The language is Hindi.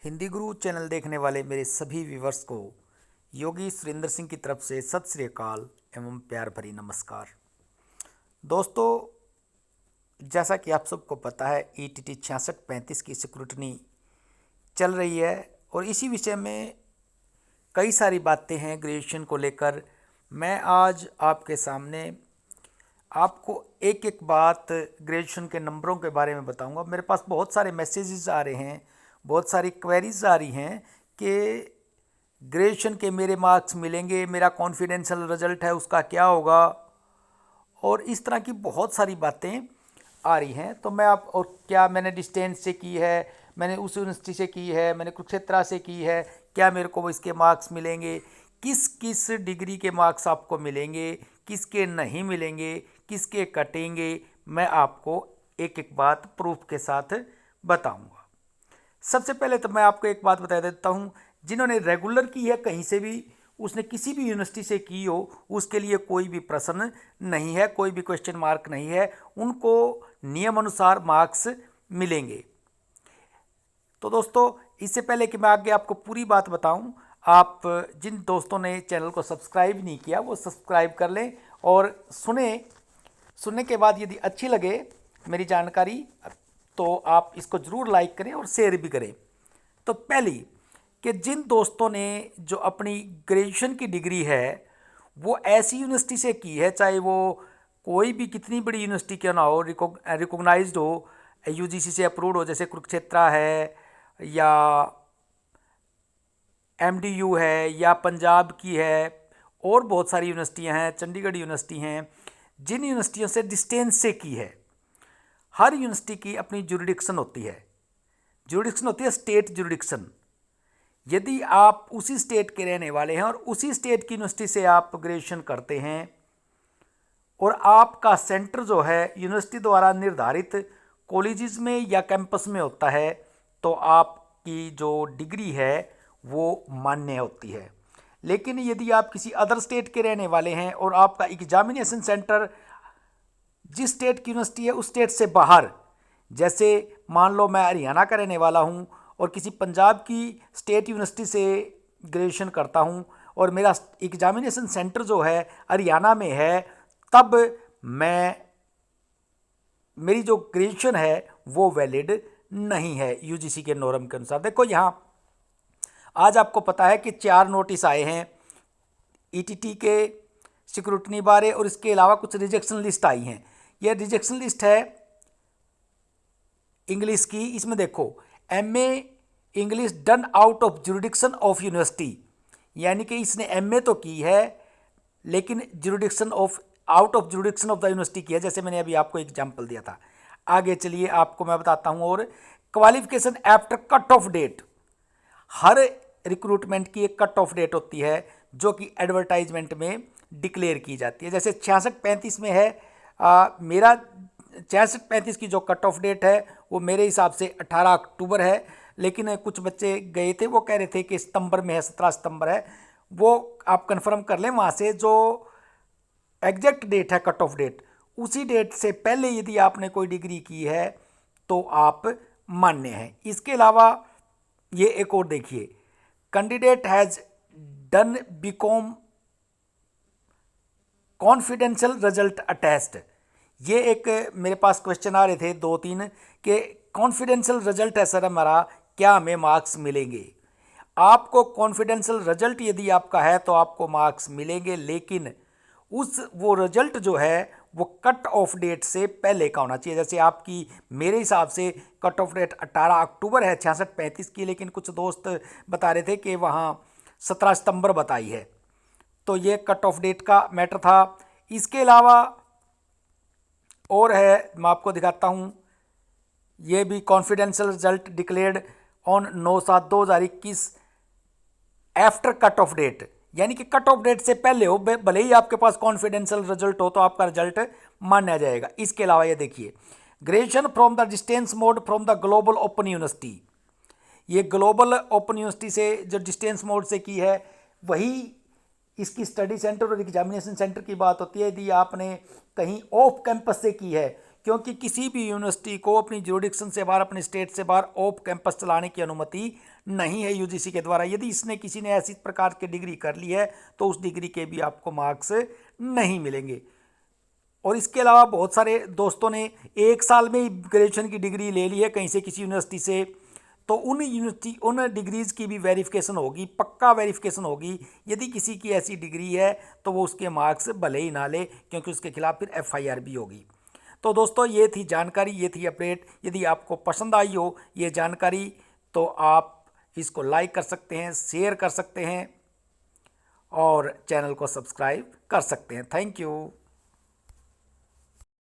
हिंदी गुरु चैनल देखने वाले मेरे सभी व्यूवर्स को योगी सुरेंद्र सिंह की तरफ से सत श्री अकाल एवं प्यार भरी नमस्कार। दोस्तों, जैसा कि आप सबको पता है ईटीटी 6635 की स्क्रूटनी चल रही है और इसी विषय में कई सारी बातें हैं ग्रेजुएशन को लेकर। मैं आज आपके सामने आपको एक एक बात ग्रेजुएशन के नंबरों के बारे में बताऊंगा। मेरे पास बहुत सारे मैसेजेस आ रहे हैं, बहुत सारी क्वेरीज आ रही हैं कि ग्रेजुएशन के मेरे मार्क्स मिलेंगे, मेरा कॉन्फिडेंशियल रिजल्ट है उसका क्या होगा, और इस तरह की बहुत सारी बातें आ रही हैं। तो मैं आप और क्या मैंने डिस्टेंस से की है, मैंने उस यूनिवर्सिटी से की है, मैंने कुरुक्षेत्रा से की है, क्या मेरे को इसके मार्क्स मिलेंगे, किस किस डिग्री के मार्क्स आपको मिलेंगे, किसके नहीं मिलेंगे, किसके कटेंगे, मैं आपको एक एक बात प्रूफ के साथ बताऊंगा। सबसे पहले तो मैं आपको एक बात बता देता हूँ, जिन्होंने रेगुलर की है कहीं से भी, उसने किसी भी यूनिवर्सिटी से की हो, उसके लिए कोई भी प्रश्न नहीं है, कोई भी क्वेश्चन मार्क नहीं है, उनको नियम अनुसार मार्क्स मिलेंगे। तो दोस्तों, इससे पहले कि मैं आगे आपको पूरी बात बताऊं, आप जिन दोस्तों ने चैनल को सब्सक्राइब नहीं किया वो सब्सक्राइब कर लें और सुनने के बाद यदि अच्छी लगे मेरी जानकारी तो आप इसको ज़रूर लाइक करें और शेयर भी करें। तो पहली कि जिन दोस्तों ने जो अपनी ग्रेजुएशन की डिग्री है वो ऐसी यूनिवर्सिटी से की है, चाहे वो कोई भी कितनी बड़ी यूनिवर्सिटी क्यों ना हो, रिकॉग्नाइज्ड हो, यूजीसी से अप्रूव्ड हो, जैसे कुरुक्षेत्रा है या एमडीयू है या पंजाब की है, और बहुत सारी यूनिवर्सिटियां हैं, चंडीगढ़ यूनिवर्सिटी हैं, जिन यूनिवर्सिटियों से डिस्टेंस से की है। हर यूनिवर्सिटी की अपनी जुरिडिक्शन होती है, स्टेट जुरिडिक्शन। यदि आप उसी स्टेट के रहने वाले हैं और उसी स्टेट की यूनिवर्सिटी से आप ग्रेजुएशन करते हैं और आपका सेंटर जो है यूनिवर्सिटी द्वारा निर्धारित कॉलेजेस में या कैंपस में होता है, तो आपकी जो डिग्री है वो मान्य होती है। लेकिन यदि आप किसी अदर स्टेट के रहने वाले हैं और आपका एग्जामिनेशन सेंटर जिस स्टेट की यूनिवर्सिटी है उस स्टेट से बाहर, जैसे मान लो मैं हरियाणा का रहने वाला हूँ और किसी पंजाब की स्टेट यूनिवर्सिटी से ग्रेजुएशन करता हूँ और मेरा एग्जामिनेशन सेंटर जो है हरियाणा में है, तब मेरी जो ग्रेजुएशन है वो वैलिड नहीं है यूजीसी के नॉर्म के अनुसार। देखो, यहाँ आज आपको पता है कि 4 नोटिस आए हैं ईटीटी के सिक्योरिटी बारे, और इसके अलावा कुछ रिजेक्शन लिस्ट आई हैं। यह रिजेक्शन लिस्ट है इंग्लिश की। इसमें देखो, MA English done out of jurisdiction of university, यानी कि इसने एमए तो की है लेकिन out of jurisdiction of the university की है, जैसे मैंने अभी आपको एग्जांपल दिया था। आगे चलिए आपको मैं बताता हूँ। और qualification after cut off date, हर रिक्रूटमेंट की एक कट ऑफ डेट होती है जो कि एडवर्टाइजमेंट में डिक्लेयर की जाती है। जैसे 6635 में है, मेरा 6635 की जो कट ऑफ डेट है वो मेरे हिसाब से 18 अक्टूबर है, लेकिन कुछ बच्चे गए थे वो कह रहे थे कि सितंबर में है, 17 सितंबर है। वो आप कंफर्म कर लें, वहाँ से जो एग्जैक्ट डेट है कट ऑफ डेट, उसी डेट से पहले यदि आपने कोई डिग्री की है तो आप मान्य हैं। इसके अलावा ये एक और देखिए, candidate has done BCom confidential result attest. ये एक मेरे पास क्वेश्चन आ रहे थे 2-3 कि कॉन्फिडेंशियल रिजल्ट है सर हमारा, क्या हमें मार्क्स मिलेंगे। आपको कॉन्फिडेंशियल रिजल्ट यदि आपका है तो आपको मार्क्स मिलेंगे, लेकिन वो रिजल्ट जो है वो कट ऑफ डेट से पहले का होना चाहिए। जैसे आपकी, मेरे हिसाब से कट ऑफ डेट 18 अक्टूबर है 6635 की, लेकिन कुछ दोस्त बता रहे थे कि वहाँ 17 सितंबर बताई है, तो ये कट ऑफ डेट का मैटर था। इसके अलावा और है, मैं आपको दिखाता हूँ, ये भी confidential result declared on 9/7/2021 after cut off date, यानी कि कट ऑफ डेट से पहले हो, भले ही आपके पास कॉन्फिडेंशियल रिजल्ट हो तो आपका रिजल्ट माना जाएगा। इसके अलावा ये देखिए, graduation from the distance mode from the global open university, ये ग्लोबल ओपन यूनिवर्सिटी से जो डिस्टेंस मोड से की है वही इसकी स्टडी सेंटर और एग्जामिनेशन सेंटर की बात होती है। यदि आपने कहीं ऑफ कैंपस से की है, क्योंकि किसी भी यूनिवर्सिटी को अपनी ज्यूरिडिक्शन से बाहर, अपने स्टेट से बाहर ऑफ कैंपस चलाने की अनुमति नहीं है यूजीसी के द्वारा। यदि इसने किसी ने ऐसी प्रकार की डिग्री कर ली है तो उस डिग्री के भी आपको मार्क्स नहीं मिलेंगे। और इसके अलावा बहुत सारे दोस्तों ने 1 साल में ही ग्रेजुएशन की डिग्री ले ली है कहीं से, किसी यूनिवर्सिटी से, तो उन डिग्रीज़ की भी वेरिफिकेशन होगी, पक्का वेरिफिकेशन होगी। यदि किसी की ऐसी डिग्री है तो वो उसके मार्क्स भले ही ना ले, क्योंकि उसके खिलाफ फिर एफआईआर भी होगी। तो दोस्तों ये थी जानकारी, ये थी अपडेट। यदि आपको पसंद आई हो ये जानकारी तो आप इसको लाइक कर सकते हैं, शेयर कर सकते हैं और चैनल को सब्सक्राइब कर सकते हैं। Thank you.